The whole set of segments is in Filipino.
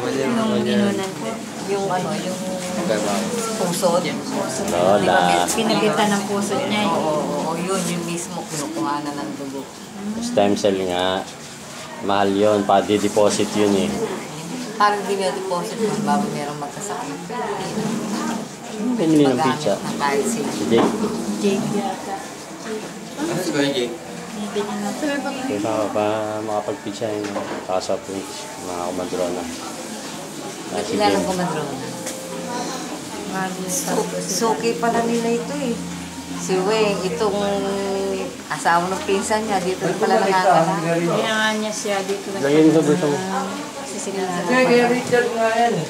Yung inunan ko. Yung ano, yung pusod. Lola. Pinagitan ng pusod niya. Oo, yun. Yung mismo kinukuha na ng dugo. Stem cell nga. Mahal yun. Pa-deposit yun eh. Parang deposit mo bago merong magkasakit. Pinili ng pizza. Ng kahit si Jake. Jake yata. Ano si Kuya Jake? Kaya pa makapag-pizza yun. Kaso po mga kumadrona. Ilan ang kumadrona? Suki pala nila ito eh. Si Weng, itong asawa ng pinsan niya, dito rin pala nanganganak. Kaya niya siya dito. Lagyan mo sa gusto mo. Kaya Richard nga yan eh.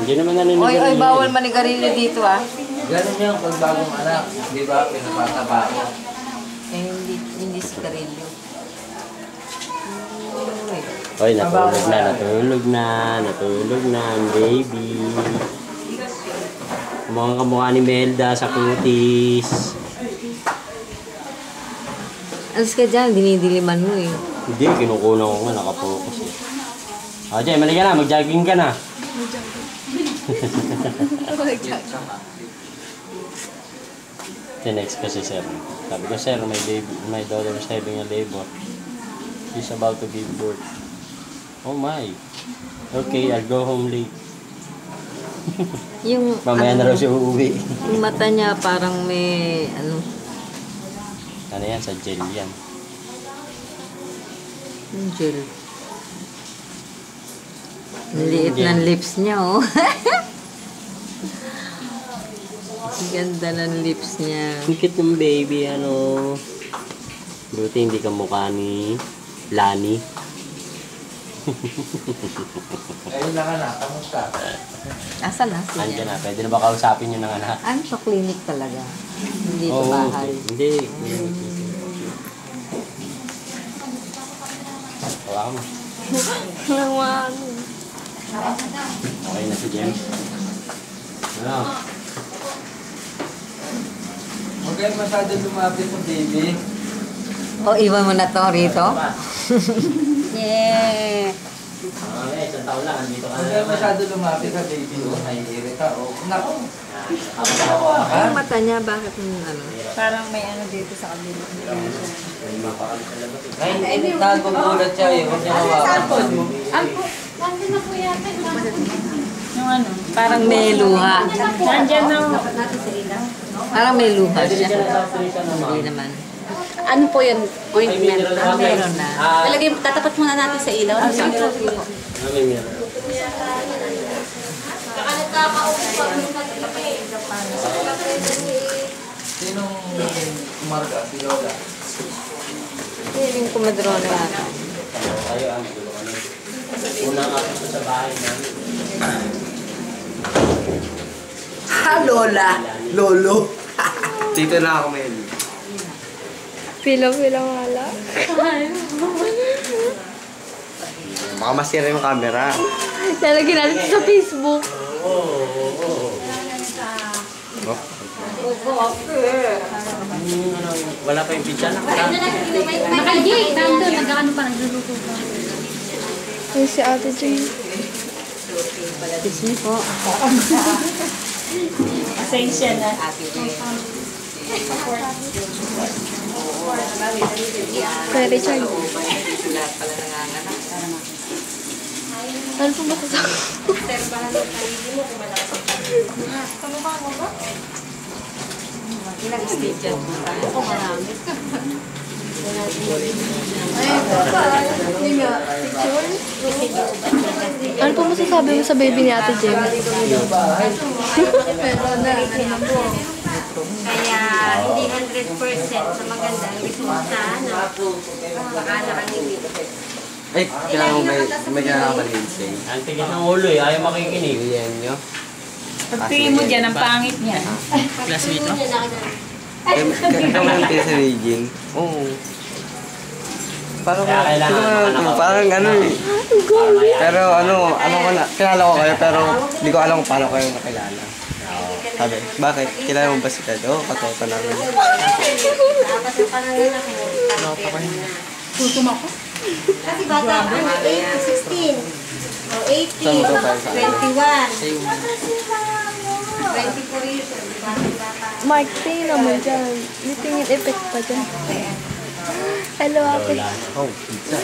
Hindi naman naninigarilyo. Oy, bawal manigarilyo dito ah. Ganun yung pag bagong anak. Di ba? Pinapataba ko. Eh, hindi sigarilyo. Oy, natulog na ang baby. Mukhang kamukha ni Melda sa kutis. Alas ka dyan, dinidiliman mo eh. Hindi, kinukunan ko nga, nakapokus eh. Jay, mali ka na, mag-jogging ka na. Next kasi sir. Sabi ko, sir, my daughter is having a labor. She's about to give birth. Oh my. Okay, I'll go home late. Yung, Mamaya na raw siya uuwi. yung mata niya parang may, ano, Ano yan? Sa gel yan. yung gel. Ang liit ng lips niya, oh. Ang ganda ng lips niya. Ang cute ng baby, ano. Buti hindi ka mukha ni Lani. Ayun lang anak. Kamusta? Asan na? Andiyan na. Pwede na ba kausapin yun ng anak? Ano sa clinic talaga? Hindi Oo, sa bahay. Hindi. Hawakan mo. Okay na si James. Ano? Huwag kayo masyado lumapit sa baby. O, iwan mo na to rito? Yeah. Okay, isang taon lang. Andito ka Huwag kayo masyado lumapit sa baby. O, naiirita. O, naku. Yung mata niya, bakit ano? Parang may ano dito sa kabila. Ay, nagugulat siya eh. Huwag niya hawakan. Yung ano? Parang may luha. Nandyan na. Parang may luha siya. Hindi naman. Ano po yun? Ointment. Meron na. Talagay, tatapat muna natin sa ilaw. Ano sa ilaw? May meron. Sinong umarga? Si Lola. Yung kumadrona yata. Tayo ang tulungan. Unang ako sa bahay namin. Lola! Lolo! Dito na ako, Mel. Pila-pila wala. Baka masira yung camera. Lalagyan natin sa Facebook. Wala pa yung pizza na. Nakajay, nandun. Nag-ano pa, nagluluto pa. Ay, si Ate Jane. Kiss me po. Pasensya na. Kaya Richard. Ano po ba sa Ilang stitches mo tayo? Ako marami. Ano po masasabi mo sa baby ni Ate Jem? Kaya hindi 100% sa maganda. Gusto mo sana. Baka nakangibig. Ay, kailangan mo may kinakapalinsay. Ang tigil ng ulo eh. Ayaw makikinig. Iyan nyo. Pagtingin mo dyan, ang pangit niya. Classmate no? Ikaw lang tayo sa Regine. Oo. Parang, Kaya kailangan parang ano eh. Pero ano, alam ko na, kilala ko kayo pero hindi ko alam kung paano kayo nakilala. Sabi, bakit? Kilala mo ba si Kado? Katoto namin. Tapos yung pananganak mo. Tutum ako. Kasi bata pa, 8 to 16. O, 80. Saan mo to tayo sa akin? 21. 24 years. Mark, tingin naman dyan. May tingin effect pa dyan. Hello, ate. Oh, pizza.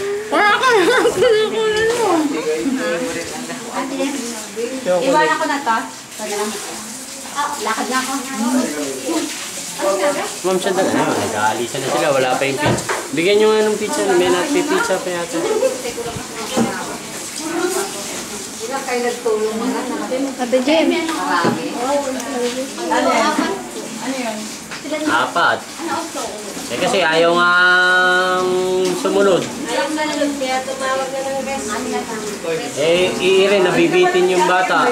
Iwan ako na to. Lakad na ako. Ma'am, siya na. Nag-aalisan na sila. Wala pa yung pizza. Bigyan nyo nga ng pizza. May pizza pa yata. Ilang kayo nagtulong mga Ate Jem. marami. Apat. Eh kasi ayaw nga sumunod. Ayaw na lang kaya tumawag na ng rest. Eh, iirin, nabibitin yung bata.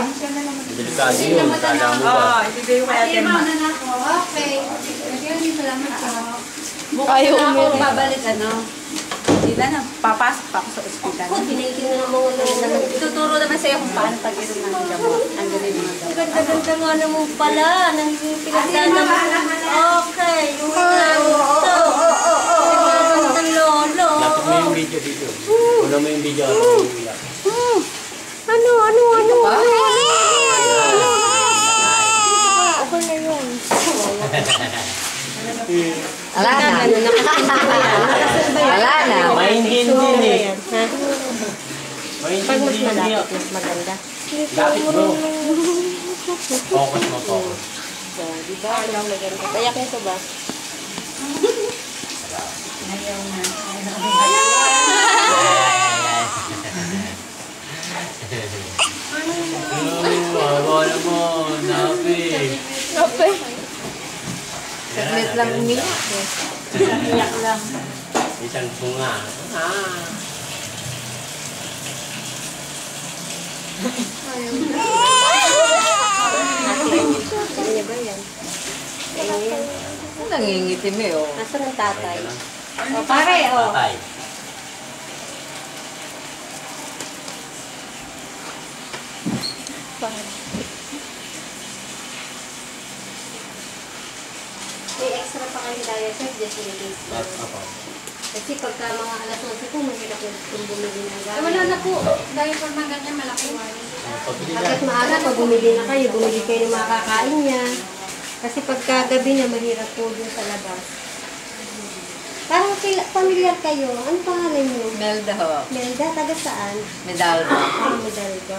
Delikado yun. Kala mo ba? Okay. Ayaw Ako umirin. babalik ano. Sila na, papasok pa ako sa ospital. Ako, tinitin na mga naman. Tuturo naman sa'yo kung paano pag-inom ng gamot. Ang galing mga gamot. Ganda-ganda nga naman pala. Nang pinagdadama. Okay. Yung ito. Ng lolo. Lapit mo yung video. Una mo yung video. Ano? Okay na yun. Wala na. Wala na. Mahindin eh. Pag mas Mahindin malapit, eh. mas maganda. Lapit bro. Focus mo. So, di ba? Ayaw maganda. Kaya ko ba? Wala mo. Napi. Kape. Saglit lang umiyak. Iyak lang. Isang bunga. Ano niya ba yan? Ayan. Nangingitim eh, oh. Nasaan ang tatay? O, pare, o. Patay. May extra pa kayo diet, just in case. Ako. Kasi pagka mga alas 11 po, mahirap yung bumili ng gamit. Wala na po. Dahil pag mga ganyan, malaki. Hanggat maaga, pag bumili na kayo, bumili kayo ng mga kakain niya. Kasi pagkagabi na, mahirap po dun sa labas. Parang familiar kayo. Ano pangalan niyo? Melda ho. Melda, taga saan? Medalda. Ah, Medalda.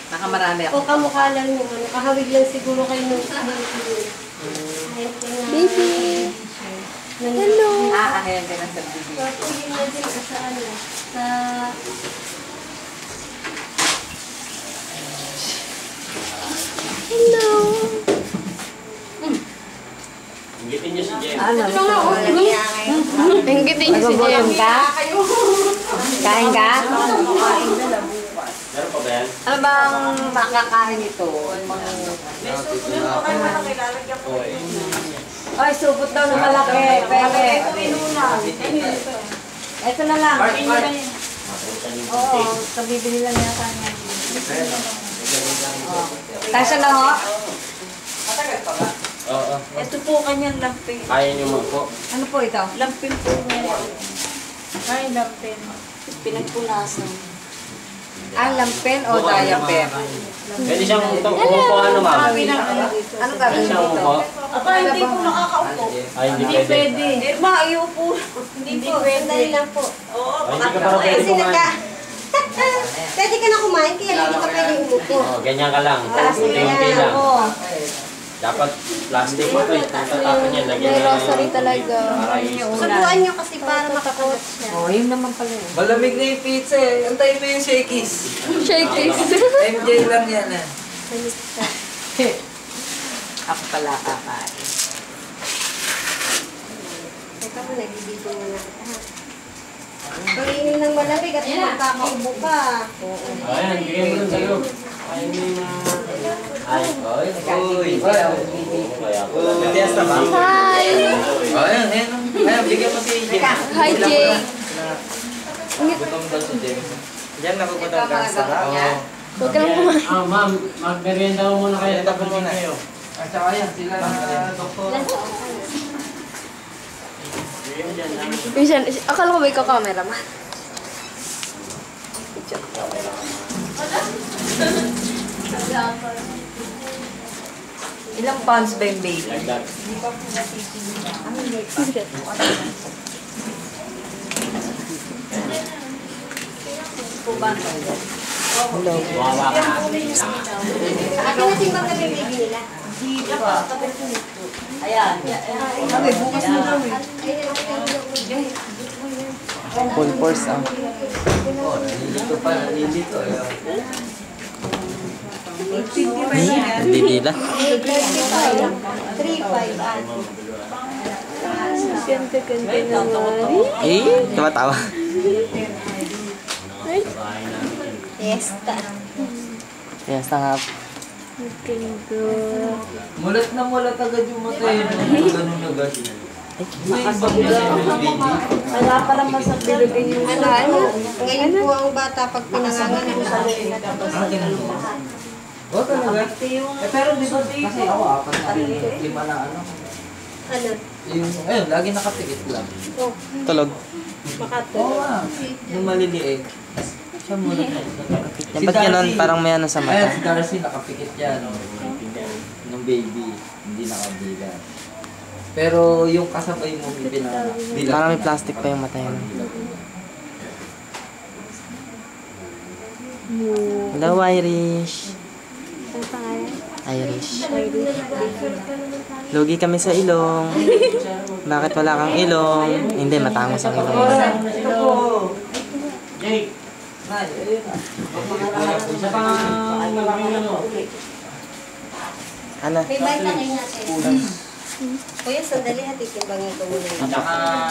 Nakamarami ako. O kamukha lang yung ano, kahawig lang siguro kayo nung Baby. Hello. Ayan din ang sabihin. So, yun na din sa ano, sa... Hello. Ingitin niyo si Jem. Ano? Inggitin niyo si Jem. ka? Kain ka? Meron pa ba yan? Ano bang makakain ito? Ay, supot daw na malaki. Pere. Ito na lang. Oo, kabibili lang yata niya. Kasya na ho? Oo. Ito po kanyang lampin. Kaya niyo mo po. Ano po ito? Lampin po niya. Ay, lampin. Pinagpunasan. Ang lampin o diaper? Pwede siyang umupo ano ma'am? Ano Pwede gagawin siyang dito? umupo? Aba, hindi po nakakaupo. Ay, hindi pwede. Eh, maayo po. Hindi po, sandali lang po. Oo, Ay, hindi ka parang pwede Kasi kumain. pwede ka na kumain, kaya hindi ka pwede umupo. Oh, ganyan ka lang. Unti-unti lang. Oo. Dapat plastic mo ito. Tatapon yan. Lagyan May na rosary talaga. Subuan nyo kasi para makakuot siya. Oh, yun naman pala yun. Malamig na yung pizza eh. Antayin mo yung shakies. Shakies. MJ lang yan ah. Ako pala kakain. Teka mo, nagdidito mo na. Pag-inom ng malamig at magkakaubo ka. Ayan, bigyan mo lang sa'yo. Ay, may mga... Ay, Uy. kaya po. Matias na ba? Hi. Ayan, ayan. Ayan, bigyan mo si Jim. Hi, Jay. Gutom daw si Jim. Diyan nakukutom ka. Sarap. Huwag ka lang kumain. Ma'am, mag-merienda mo muna kayo. Merienda po Tapos muna. kayo. At saka yan, sila doktor. Bigyan mo dyan. Minsan, akala ko ba ikaw camera man? Ilang pounds ba yung baby? Like that. Wawa ka. Akin na si mga baby nila. Sabi, bukas mo daw eh. Full force ang. Oh, nalilito pa, nalilito. Nandidila. 3.5. Ganda-ganda naman. Tumatawa. Fiesta. Yes, tanga. Ganda. Mulat na mulat agad yung mata yun. Ganun agad. Wala pa naman sa bilogin yung Ngayon po ang bata pag pinanganganak sa Oh, talaga? Pero di ba kasi ako apat na 5 na ano. ano? Yung, ayun, lagi nakapikit lang. Tulog. Oo nga. Yung maliliit. Siya mulat na. Yan, ba't ganun? Parang may ano sa Ayan, mata. si Darcy nakapikit yan. Nung baby, hindi nakabila. Pero yung kasabay mo, may pinabila. Parang may plastic pa yung mata yun. Hello, Irish. Ang pangalan? Irish. Lugi kami sa ilong. Bakit wala kang ilong? Hindi, matangos ang ilong. Jake! Isa pa Ano? May bite na kayo natin. Kuya, sandali, hatikin bangin ko muna. Tsaka